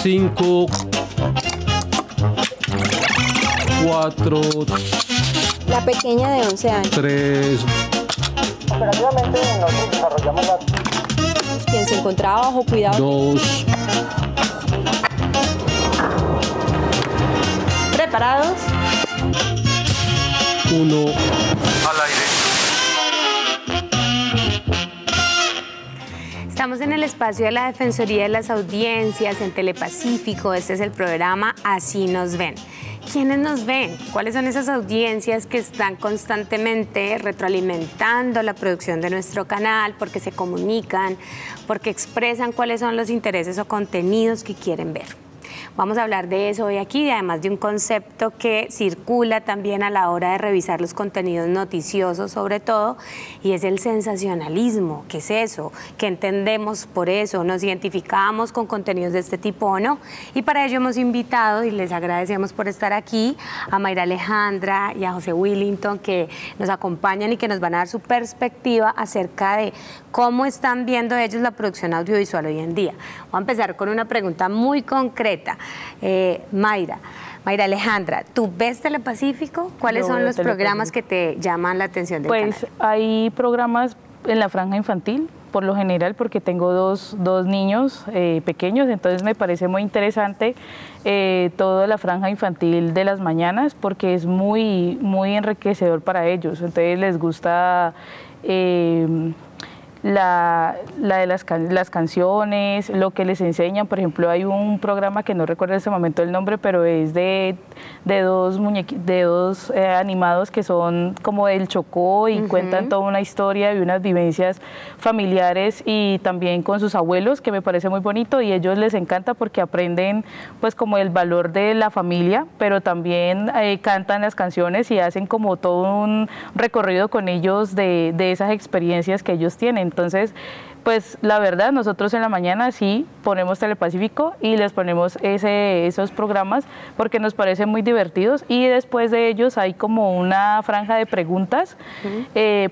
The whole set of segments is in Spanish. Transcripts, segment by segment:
5, 4, La pequeña de 11 años. 3. Operativamente nosotros desarrollamos la... Quien se encontraba bajo cuidado. 2. ¿Preparados? 1. Al aire. Estamos en el espacio de la Defensoría de las Audiencias en Telepacífico. Este es el programa Así nos ven. ¿Quiénes nos ven? ¿Cuáles son esas audiencias que están constantemente retroalimentando la producción de nuestro canal porque se comunican, porque expresan cuáles son los intereses o contenidos que quieren ver? Vamos a hablar de eso hoy aquí, además de un concepto que circula también a la hora de revisar los contenidos noticiosos sobre todo, y es el sensacionalismo. ¿Qué es eso? ¿Qué entendemos por eso? ¿Nos identificamos con contenidos de este tipo o no? Y para ello hemos invitado, y les agradecemos por estar aquí, a Mayra Alejandra y a José Willington, que nos acompañan y que nos van a dar su perspectiva acerca de cómo están viendo ellos la producción audiovisual hoy en día. Voy a empezar con una pregunta muy concreta. Mayra Alejandra, ¿tú ves Telepacífico? ¿Cuáles son los programas que te llaman la atención del canal? Pues hay programas en la franja infantil, por lo general, porque tengo dos niños pequeños, entonces me parece muy interesante toda la franja infantil de las mañanas, porque es muy enriquecedor para ellos. Entonces les gusta las canciones, lo que les enseñan. Por ejemplo, hay un programa que no recuerdo en ese momento el nombre, pero es de dos animados que son como del Chocó y cuentan toda una historia y unas vivencias familiares y también con sus abuelos, que me parece muy bonito, y a ellos les encanta porque aprenden pues como el valor de la familia, pero también cantan las canciones y hacen como todo un recorrido con ellos de esas experiencias que ellos tienen. Entonces, pues la verdad, nosotros en la mañana sí ponemos Telepacífico y les ponemos esos programas porque nos parecen muy divertidos, y después de ellos hay como una franja de preguntas.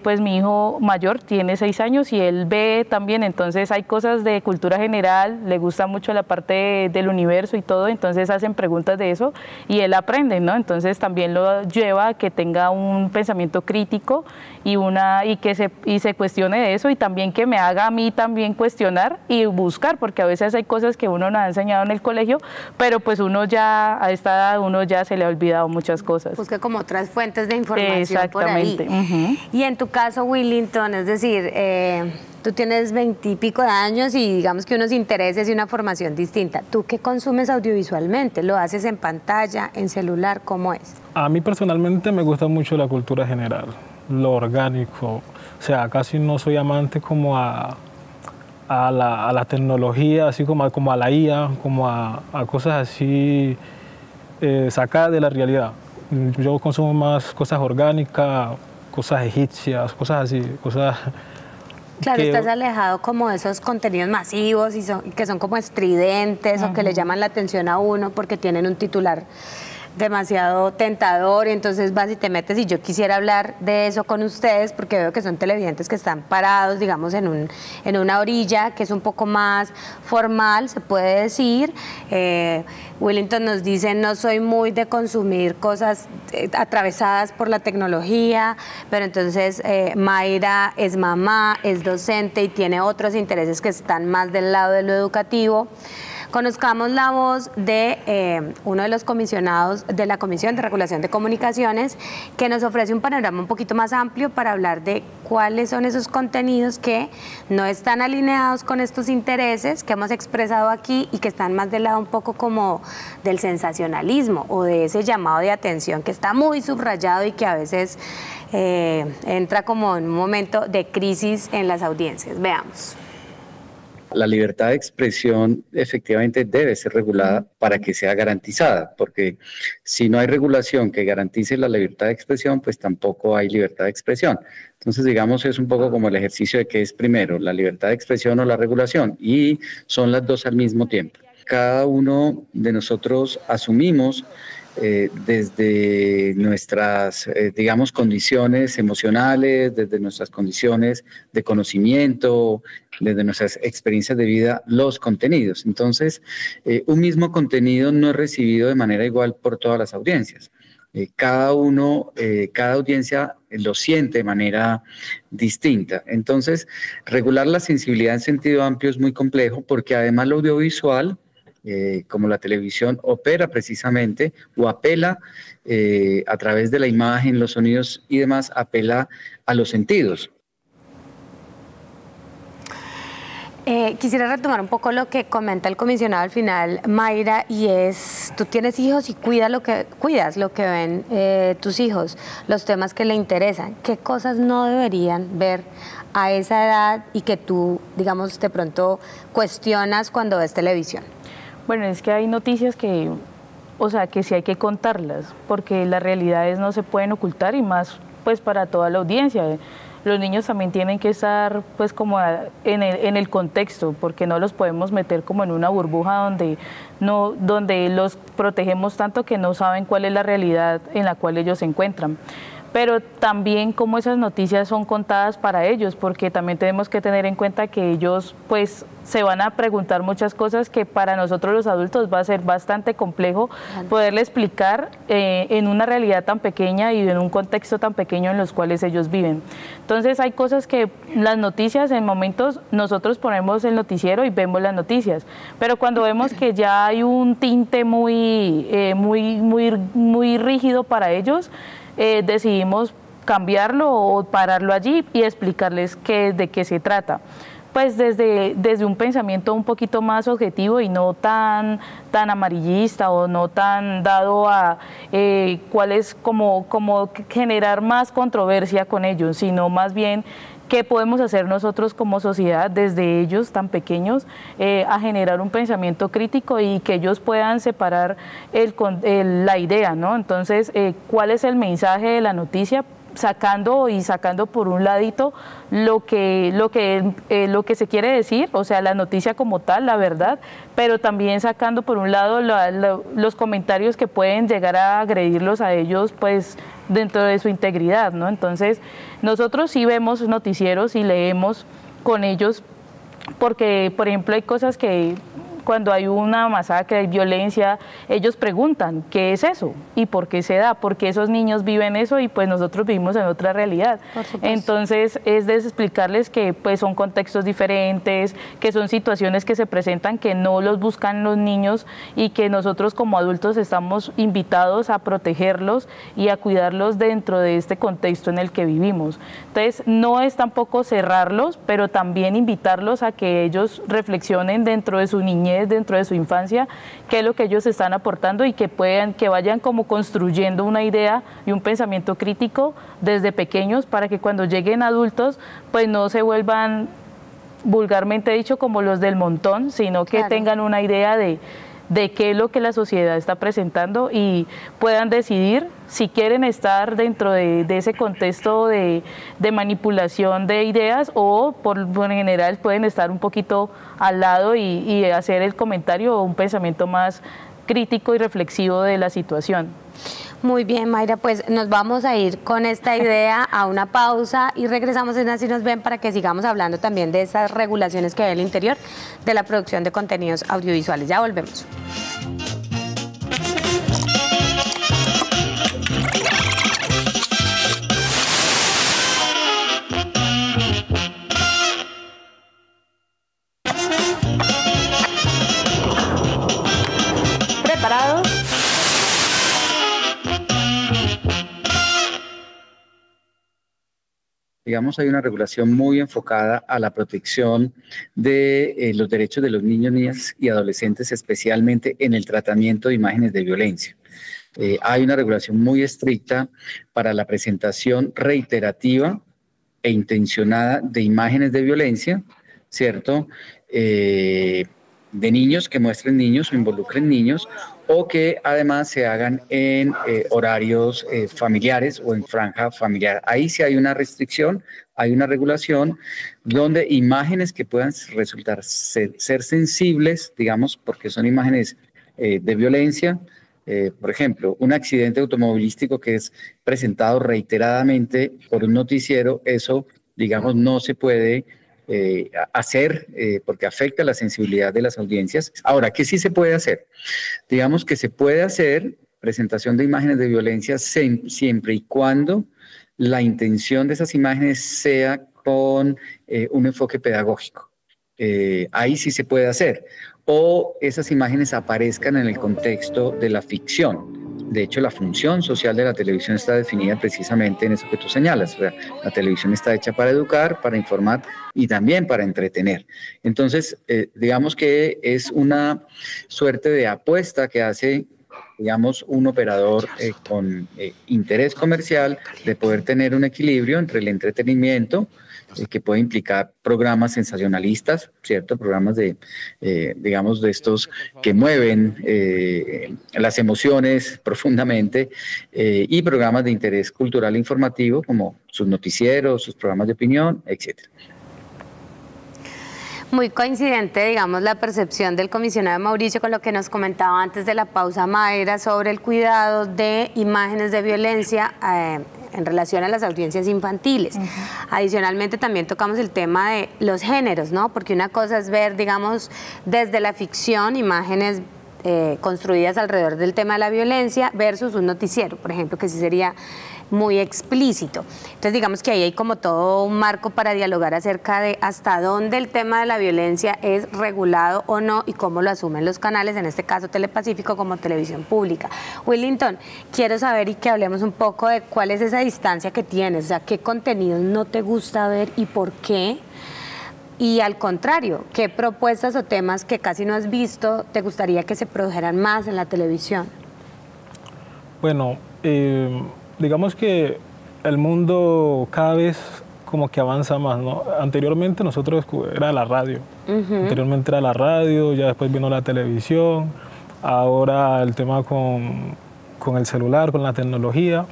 Pues mi hijo mayor tiene 6 años y él ve también, entonces hay cosas de cultura general, le gusta mucho la parte del universo y todo, entonces hacen preguntas de eso y él aprende, ¿no? Entonces también lo lleva a que tenga un pensamiento crítico y se cuestione de eso, y también que me haga a mí también cuestionar y buscar, porque a veces hay cosas que uno nos ha enseñado en el colegio, pero pues uno ya, a esta edad, uno ya se le ha olvidado muchas cosas. Busca como otras fuentes de información por ahí. Exactamente. Y en tu caso, Willington, es decir, tú tienes 20 y pico de años y digamos que unos intereses y una formación distinta. ¿Tú qué consumes audiovisualmente? ¿Lo haces en pantalla, en celular? ¿Cómo es? A mí personalmente me gusta mucho la cultura general, lo orgánico. O sea, casi no soy amante como a la tecnología, así como a la IA, como a cosas así sacadas de la realidad. Yo consumo más cosas orgánicas, cosas egipcias, cosas así, cosas... Claro, estás alejado como de esos contenidos masivos y que son como estridentes o que le llaman la atención a uno porque tienen un titular demasiado tentador, y entonces vas y te metes, y yo quisiera hablar de eso con ustedes porque veo que son televidentes que están parados, digamos, en una orilla que es un poco más formal, se puede decir. Willington nos dice, no soy muy de consumir cosas atravesadas por la tecnología, pero entonces Mayra es mamá, es docente y tiene otros intereses que están más del lado de lo educativo. Conozcamos la voz de uno de los comisionados de la Comisión de Regulación de Comunicaciones, que nos ofrece un panorama un poquito más amplio para hablar de cuáles son esos contenidos que no están alineados con estos intereses que hemos expresado aquí y que están más del lado un poco como del sensacionalismo o de ese llamado de atención que está muy subrayado y que a veces entra como en un momento de crisis en las audiencias. Veamos. La libertad de expresión efectivamente debe ser regulada para que sea garantizada, porque si no hay regulación que garantice la libertad de expresión, pues tampoco hay libertad de expresión. Entonces, digamos, es un poco como el ejercicio de qué es primero, la libertad de expresión o la regulación, y son las dos al mismo tiempo. Cada uno de nosotros asumimos desde nuestras, digamos, condiciones emocionales, desde nuestras condiciones de conocimiento, desde nuestras experiencias de vida, los contenidos. Entonces, un mismo contenido no es recibido de manera igual por todas las audiencias. Cada audiencia lo siente de manera distinta. Entonces, regular la sensibilidad en sentido amplio es muy complejo porque además lo audiovisual, como la televisión, opera precisamente o apela a través de la imagen, los sonidos y demás, apela a los sentidos. Quisiera retomar un poco lo que comenta el comisionado al final, Mayra, y es, tú tienes hijos y cuidas lo que ven tus hijos, los temas que le interesan. ¿Qué cosas no deberían ver a esa edad y que tú, digamos, de pronto cuestionas cuando ves televisión? Bueno, es que hay noticias que, o sea, que sí hay que contarlas, porque las realidades no se pueden ocultar y más, pues, para toda la audiencia. Los niños también tienen que estar pues como en el contexto, porque no los podemos meter como en una burbuja donde los protegemos tanto que no saben cuál es la realidad en la cual ellos se encuentran. Pero también cómo esas noticias son contadas para ellos, porque también tenemos que tener en cuenta que ellos pues se van a preguntar muchas cosas que para nosotros los adultos va a ser bastante complejo poderle explicar en una realidad tan pequeña y en un contexto tan pequeño en los cuales ellos viven. Entonces hay cosas que las noticias en momentos nosotros ponemos el noticiero y vemos las noticias, pero cuando vemos que ya hay un tinte muy rígido para ellos, decidimos cambiarlo o pararlo allí y explicarles de qué se trata. Pues desde un pensamiento un poquito más objetivo y no tan amarillista o no tan dado a cuál es como generar más controversia con ellos, sino más bien qué podemos hacer nosotros como sociedad desde ellos tan pequeños a generar un pensamiento crítico y que ellos puedan separar la idea, ¿no? Entonces, ¿cuál es el mensaje de la noticia? Sacando por un ladito lo que se quiere decir, o sea, la noticia como tal, la verdad, pero también sacando por un lado los comentarios que pueden llegar a agredirlos a ellos, pues dentro de su integridad, ¿no? Entonces, nosotros sí vemos noticieros y leemos con ellos, porque, por ejemplo, hay cosas que cuando hay una masacre, hay violencia, ellos preguntan, ¿qué es eso? ¿Y por qué se da? Porque esos niños viven eso y pues nosotros vivimos en otra realidad. Entonces, es de explicarles que pues son contextos diferentes, que son situaciones que se presentan que no los buscan los niños y que nosotros como adultos estamos invitados a protegerlos y a cuidarlos dentro de este contexto en el que vivimos. Entonces, no es tampoco cerrarlos, pero también invitarlos a que ellos reflexionen dentro de su niñez, dentro de su infancia, qué es lo que ellos están aportando y que vayan como construyendo una idea y un pensamiento crítico desde pequeños para que cuando lleguen adultos pues no se vuelvan, vulgarmente dicho, como los del montón, sino que tengan una idea de qué es lo que la sociedad está presentando y puedan decidir si quieren estar dentro de ese contexto de manipulación de ideas o por general pueden estar un poquito al lado y hacer el comentario o un pensamiento más crítico y reflexivo de la situación. Muy bien, Mayra, pues nos vamos a ir con esta idea a una pausa y regresamos en Así Nos Ven para que sigamos hablando también de esas regulaciones que hay al interior de la producción de contenidos audiovisuales. Ya volvemos. ¿Preparados? Digamos, hay una regulación muy enfocada a la protección de los derechos de los niños, niñas y adolescentes, especialmente en el tratamiento de imágenes de violencia. Hay una regulación muy estricta para la presentación reiterativa e intencionada de imágenes de violencia, ¿cierto? De niños, que muestren niños o involucren niños, o que además se hagan en horarios familiares o en franja familiar. Ahí sí hay una restricción, hay una regulación donde imágenes que puedan resultar ser sensibles, digamos, porque son imágenes de violencia, por ejemplo, un accidente automovilístico que es presentado reiteradamente por un noticiero, eso, digamos, no se puede hacer porque afecta la sensibilidad de las audiencias. Ahora, ¿qué sí se puede hacer? Digamos que se puede hacer presentación de imágenes de violencia siempre y cuando la intención de esas imágenes sea con un enfoque pedagógico. Ahí sí se puede hacer. O esas imágenes aparezcan en el contexto de la ficción. De hecho, la función social de la televisión está definida precisamente en eso que tú señalas. O sea, la televisión está hecha para educar, para informar y también para entretener. Entonces, digamos que es una suerte de apuesta que hace, digamos, un operador con interés comercial de poder tener un equilibrio entre el entretenimiento, que puede implicar programas sensacionalistas, ¿cierto? Programas de, digamos, de estos que mueven las emociones profundamente, y programas de interés cultural e informativo, como sus noticieros, sus programas de opinión, etcétera. Muy coincidente, digamos, la percepción del comisionado Mauricio con lo que nos comentaba antes de la pausa Mayra sobre el cuidado de imágenes de violencia en relación a las audiencias infantiles. Adicionalmente también tocamos el tema de los géneros, ¿no? Porque una cosa es ver, digamos, desde la ficción imágenes construidas alrededor del tema de la violencia versus un noticiero, por ejemplo, que sí sería muy explícito. Entonces digamos que ahí hay como todo un marco para dialogar acerca de hasta dónde el tema de la violencia es regulado o no y cómo lo asumen los canales, en este caso Telepacífico como televisión pública. Willington, quiero saber y que hablemos un poco de cuál es esa distancia que tienes, o sea, qué contenidos no te gusta ver y por qué. Y al contrario, ¿qué propuestas o temas que casi no has visto te gustaría que se produjeran más en la televisión? Bueno, digamos que el mundo cada vez como que avanza más, ¿no? Anteriormente nosotros era la radio, anteriormente era la radio, ya después vino la televisión, ahora el tema con el celular, con la tecnología,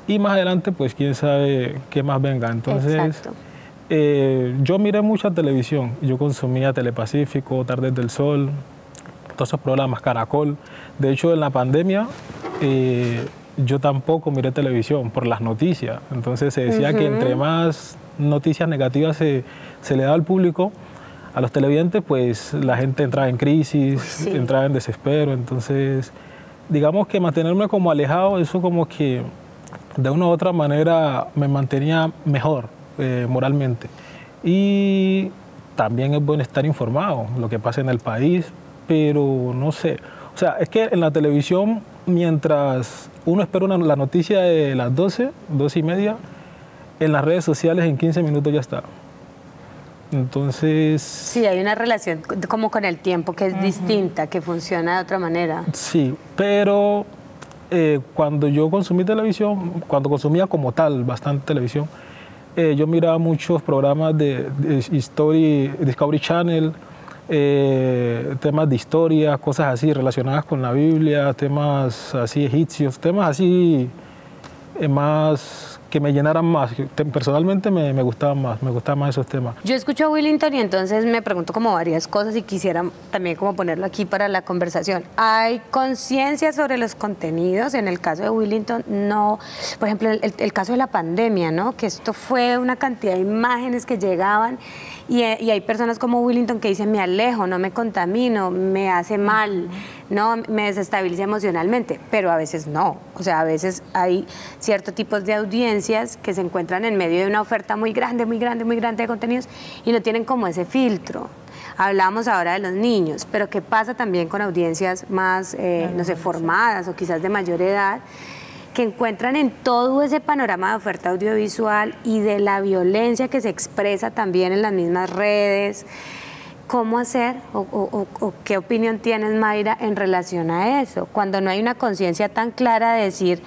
y más adelante pues quién sabe qué más venga. Entonces, yo miré mucha televisión, yo consumía Telepacífico, Tardes del Sol, todos esos programas, Caracol. De hecho, en la pandemia yo tampoco miré televisión por las noticias. Entonces se decía que entre más noticias negativas se le da al público, a los televidentes, pues la gente entraba en crisis, entraba en desespero. Entonces, digamos que mantenerme como alejado, eso como que de una u otra manera me mantenía mejor moralmente. Y también es bueno estar informado de lo que pasa en el país, pero no sé. O sea, es que en la televisión, mientras uno espera la noticia de las 12, 12:30, en las redes sociales en 15 minutos ya está. Entonces... Sí, hay una relación como con el tiempo que es distinta, que funciona de otra manera. Sí, pero cuando yo consumí televisión, cuando consumía como tal bastante televisión, yo miraba muchos programas de Discovery Channel, temas de historia, cosas así relacionadas con la Biblia, temas así egipcios, temas así más que me llenaran más. Personalmente me gustaban más esos temas. Yo escucho a Willington y entonces me pregunto como varias cosas y quisiera también como ponerlo aquí para la conversación. ¿Hay conciencia sobre los contenidos? En el caso de Willington, no. Por ejemplo, el caso de la pandemia, ¿no? Que esto fue una cantidad de imágenes que llegaban y hay personas como Willington que dicen, me alejo, no me contamino, me hace mal, no, me desestabiliza emocionalmente, pero a veces no. O sea, a veces hay ciertos tipos de audiencias que se encuentran en medio de una oferta muy grande de contenidos y no tienen como ese filtro. Hablamos ahora de los niños, pero ¿qué pasa también con audiencias más, no sé, formadas o quizás de mayor edad, que encuentran en todo ese panorama de oferta audiovisual y de la violencia que se expresa también en las mismas redes? ¿Cómo hacer o qué opinión tienes, Mayra, en relación a eso? Cuando no hay una conciencia tan clara de decir,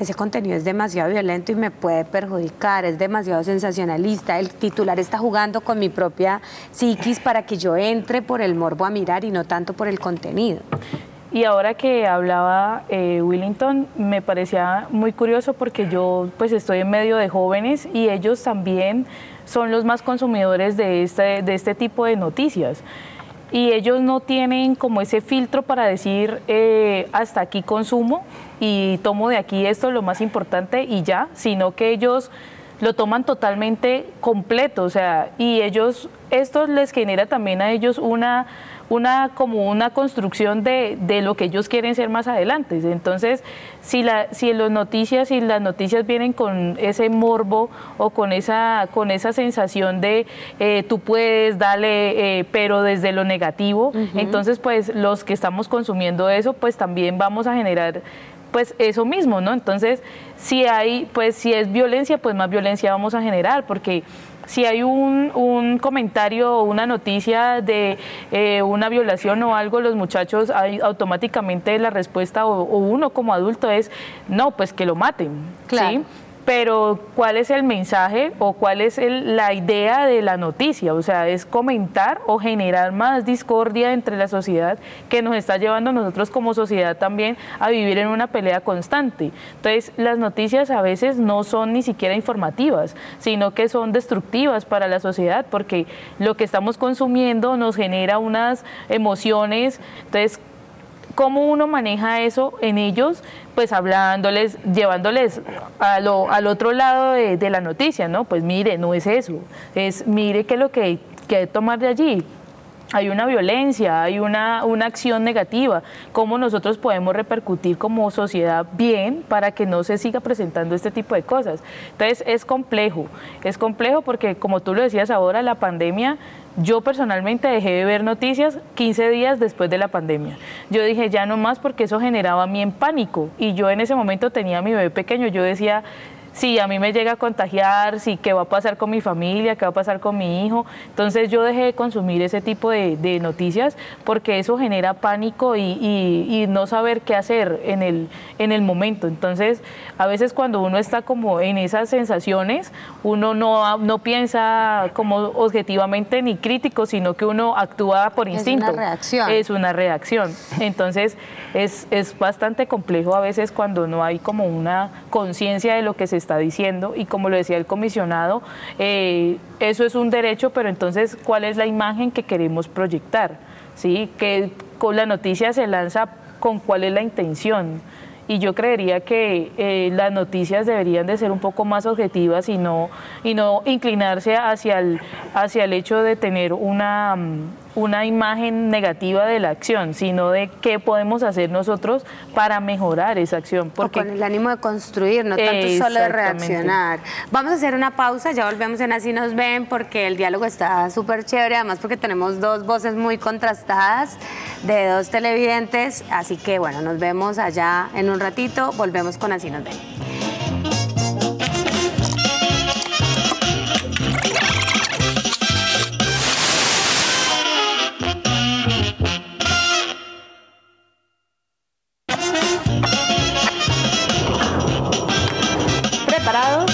ese contenido es demasiado violento y me puede perjudicar, es demasiado sensacionalista, el titular está jugando con mi propia psiquis para que yo entre por el morbo a mirar y no tanto por el contenido. Y ahora que hablaba Willington, me parecía muy curioso porque yo pues estoy en medio de jóvenes y ellos también son los más consumidores de este tipo de noticias. y ellos no tienen como ese filtro para decir hasta aquí consumo y tomo de aquí esto lo más importante y ya, sino que ellos lo toman totalmente completo, o sea, y esto les genera también a ellos como una construcción de lo que ellos quieren ser más adelante. Entonces, si las noticias vienen con ese morbo o con esa sensación de tú puedes, dale, pero desde lo negativo, entonces pues los que estamos consumiendo eso, pues también vamos a generar pues eso mismo, ¿no? Entonces, si es violencia, pues más violencia vamos a generar, porque si hay un comentario o una noticia de una violación o algo, los muchachos automáticamente la respuesta o uno como adulto es, no, pues que lo maten, claro. ¿sí? Pero ¿cuál es el mensaje o cuál es la idea de la noticia? O sea, es comentar o generar más discordia entre la sociedad que nos está llevando a nosotros como sociedad también a vivir en una pelea constante. Entonces, las noticias a veces no son ni siquiera informativas, sino que son destructivas para la sociedad, porque lo que estamos consumiendo nos genera unas emociones. Entonces, ¿cómo uno maneja eso en ellos? Pues hablándoles, llevándoles al otro lado de la noticia, ¿no? Pues mire, no es eso, es mire qué es lo que hay que tomar de allí. Hay una violencia, hay una acción negativa. ¿Cómo nosotros podemos repercutir como sociedad bien para que no se siga presentando este tipo de cosas? Entonces es complejo porque como tú lo decías ahora, la pandemia, yo personalmente dejé de ver noticias 15 días después de la pandemia. Yo dije ya no más porque eso generaba a mí en pánico y yo en ese momento tenía a mi bebé pequeño, yo decía, si a mí me llega a contagiar, si qué va a pasar con mi familia, qué va a pasar con mi hijo. Entonces yo dejé de consumir ese tipo de noticias porque eso genera pánico y no saber qué hacer en el momento. Entonces a veces cuando uno está como en esas sensaciones, uno no piensa como objetivamente ni crítico, sino que uno actúa por instinto. Es una reacción. Es una reacción. Entonces es bastante complejo a veces cuando no hay como una conciencia de lo que se está diciendo y como lo decía el comisionado, eso es un derecho, pero entonces ¿cuál es la imagen que queremos proyectar? ¿Sí? Que con la noticia se lanza con cuál es la intención. Y yo creería que las noticias deberían de ser un poco más objetivas y no inclinarse hacia el hecho de tener una imagen negativa de la acción, sino de qué podemos hacer nosotros para mejorar esa acción. Porque, o con el ánimo de construir, no tanto solo de reaccionar. Vamos a hacer una pausa, ya volvemos en Así Nos Ven, porque el diálogo está súper chévere, además porque tenemos dos voces muy contrastadas de dos televidentes, así que bueno, nos vemos allá en un ratito, volvemos con Así Nos Ven. ¿Preparados?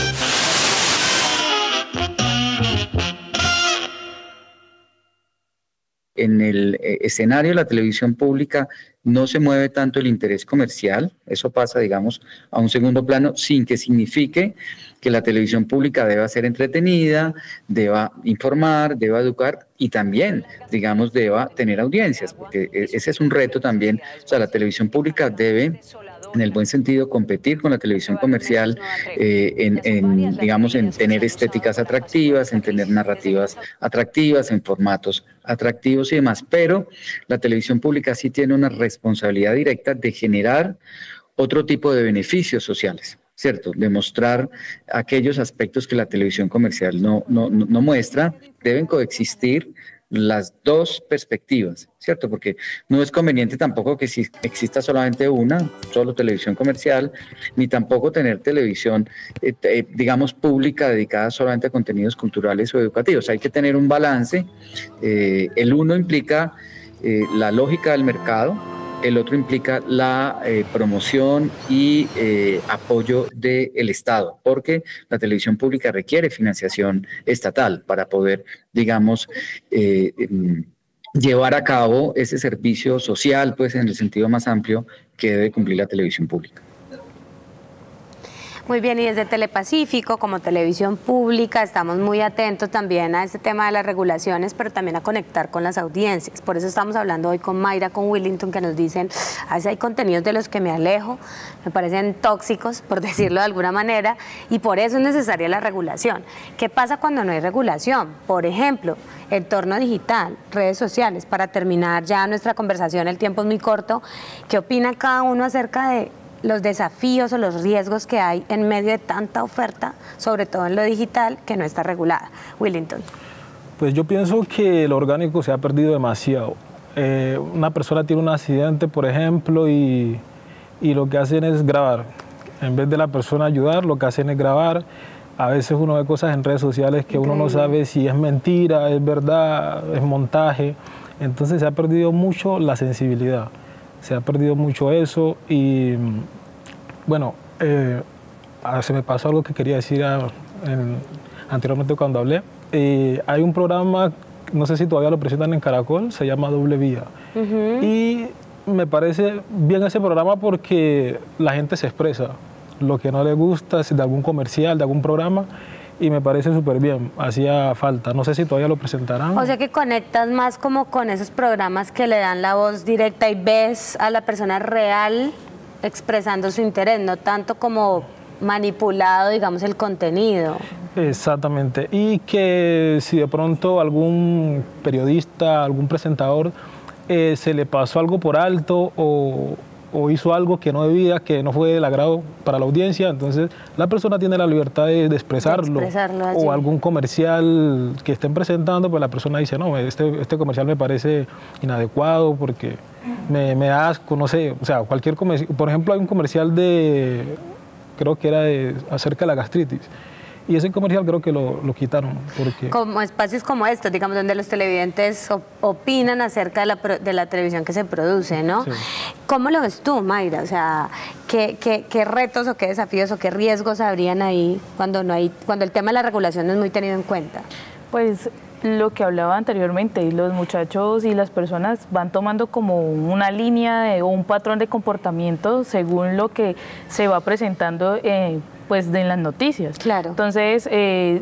En el escenario de la televisión pública no se mueve tanto el interés comercial, eso pasa, digamos, a un segundo plano, sin que signifique que la televisión pública deba ser entretenida, deba informar, deba educar y también, digamos, deba tener audiencias, porque ese es un reto también. O sea, la televisión pública debe, en el buen sentido, competir con la televisión comercial digamos, en tener estéticas atractivas, en tener narrativas atractivas, en formatos atractivos y demás. Pero la televisión pública sí tiene una responsabilidad directa de generar otro tipo de beneficios sociales, ¿cierto? De mostrar aquellos aspectos que la televisión comercial no muestra. Deben coexistir las dos perspectivas, ¿cierto? Porque no es conveniente tampoco que si exista solamente solo televisión comercial, ni tampoco tener televisión, digamos, pública dedicada solamente a contenidos culturales o educativos. Hay que tener un balance. El uno implica la lógica del mercado, el otro implica la promoción y apoyo del Estado, porque la televisión pública requiere financiación estatal para poder, digamos, llevar a cabo ese servicio social, pues en el sentido más amplio que debe cumplir la televisión pública. Muy bien, y desde Telepacífico, como televisión pública, estamos muy atentos también a este tema de las regulaciones, pero también a conectar con las audiencias. Por eso estamos hablando hoy con Mayra, con Willington, que nos dicen, a veces hay contenidos de los que me alejo, me parecen tóxicos, por decirlo de alguna manera, y por eso es necesaria la regulación. ¿Qué pasa cuando no hay regulación? Por ejemplo, entorno digital, redes sociales. Para terminar ya nuestra conversación, el tiempo es muy corto, ¿qué opina cada uno acerca de los desafíos o los riesgos que hay en medio de tanta oferta, sobre todo en lo digital, que no está regulada? Willington. Pues yo pienso que lo orgánico se ha perdido demasiado. Una persona tiene un accidente, por ejemplo, y lo que hacen es grabar. En vez de la persona ayudar, lo que hacen es grabar. A veces uno ve cosas en redes sociales que uno no sabe si es mentira, es verdad, es montaje. Entonces se ha perdido mucho la sensibilidad. Se ha perdido mucho eso y, bueno, se me pasó algo que quería decir anteriormente cuando hablé. Hay un programa, no sé si todavía lo presentan en Caracol, se llama Doble Vía. Y me parece bien ese programa porque la gente se expresa lo que no le gusta de algún comercial, de algún programa, y me parece súper bien, hacía falta. No sé si todavía lo presentarán. O sea que conectas más como con esos programas que le dan la voz directa y ves a la persona real expresando su interés, no tanto como manipulado, digamos, el contenido. Exactamente, y que si de pronto algún periodista, algún presentador se le pasó algo por alto o hizo algo que no debía, que no fue del agrado para la audiencia, entonces la persona tiene la libertad de expresarlo. O algún comercial que estén presentando, pues la persona dice, no, este comercial me parece inadecuado porque me da asco, no sé, o sea, cualquier comercial. Por ejemplo, hay un comercial creo que era acerca de la gastritis. Y ese comercial creo que lo quitaron. Porque... Como espacios como estos, digamos, donde los televidentes opinan acerca de la televisión que se produce, ¿no? Sí. ¿Cómo lo ves tú, Mayra? O sea, ¿qué retos o qué desafíos o qué riesgos habrían ahí cuando el tema de la regulación no es muy tenido en cuenta? Pues lo que hablaba anteriormente, los muchachos y las personas van tomando como una línea o un patrón de comportamiento según lo que se va presentando pues en las noticias. Claro. Entonces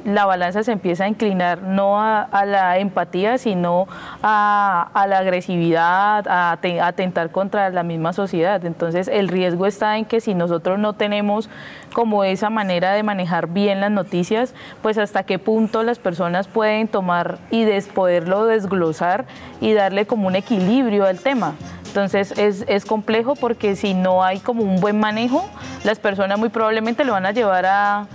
la balanza se empieza a inclinar no a la empatía, sino a la agresividad, a atentar contra la misma sociedad. Entonces el riesgo está en que si nosotros no tenemos como esa manera de manejar bien las noticias, pues hasta qué punto las personas pueden tomar y poderlo desglosar y darle como un equilibrio al tema. Entonces es complejo porque si no hay como un buen manejo, las personas muy probablemente lo van a llevar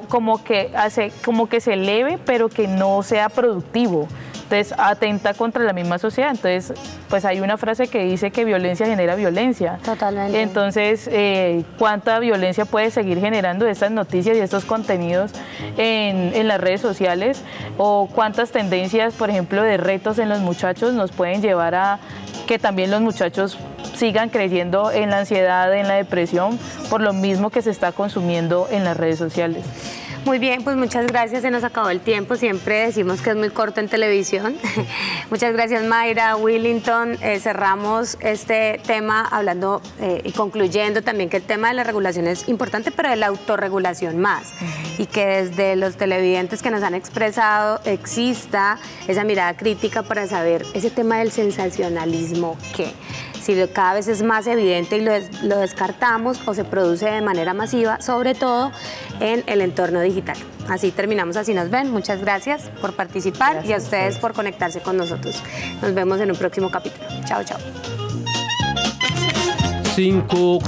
como que se eleve, pero que no sea productivo. Entonces atenta contra la misma sociedad. Entonces, pues hay una frase que dice que violencia genera violencia. Totalmente. Entonces, ¿cuánta violencia puede seguir generando estas noticias y estos contenidos en las redes sociales? O cuántas tendencias, por ejemplo, de retos en los muchachos nos pueden llevar a que también los muchachos sigan creyendo en la ansiedad, en la depresión, por lo mismo que se está consumiendo en las redes sociales. Muy bien, pues muchas gracias, se nos acabó el tiempo, siempre decimos que es muy corto en televisión. Muchas gracias, Mayra, Willington. Cerramos este tema hablando y concluyendo también que el tema de la regulación es importante, pero de la autorregulación más. Y que desde los televidentes que nos han expresado exista esa mirada crítica para saber ese tema del sensacionalismo que... si cada vez es más evidente y lo descartamos o se produce de manera masiva, sobre todo en el entorno digital. Así terminamos, así nos ven. Muchas gracias por participar y a ustedes por conectarse con nosotros. Nos vemos en un próximo capítulo. Chao, chao. 5,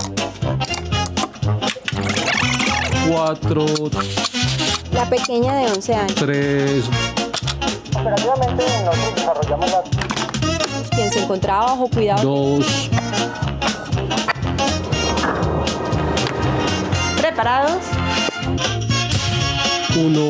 4, La pequeña de 11 años. 3. Operativamente nosotros desarrollamos la... Quien se encontraba bajo cuidado. 2. ¿Preparados? 1.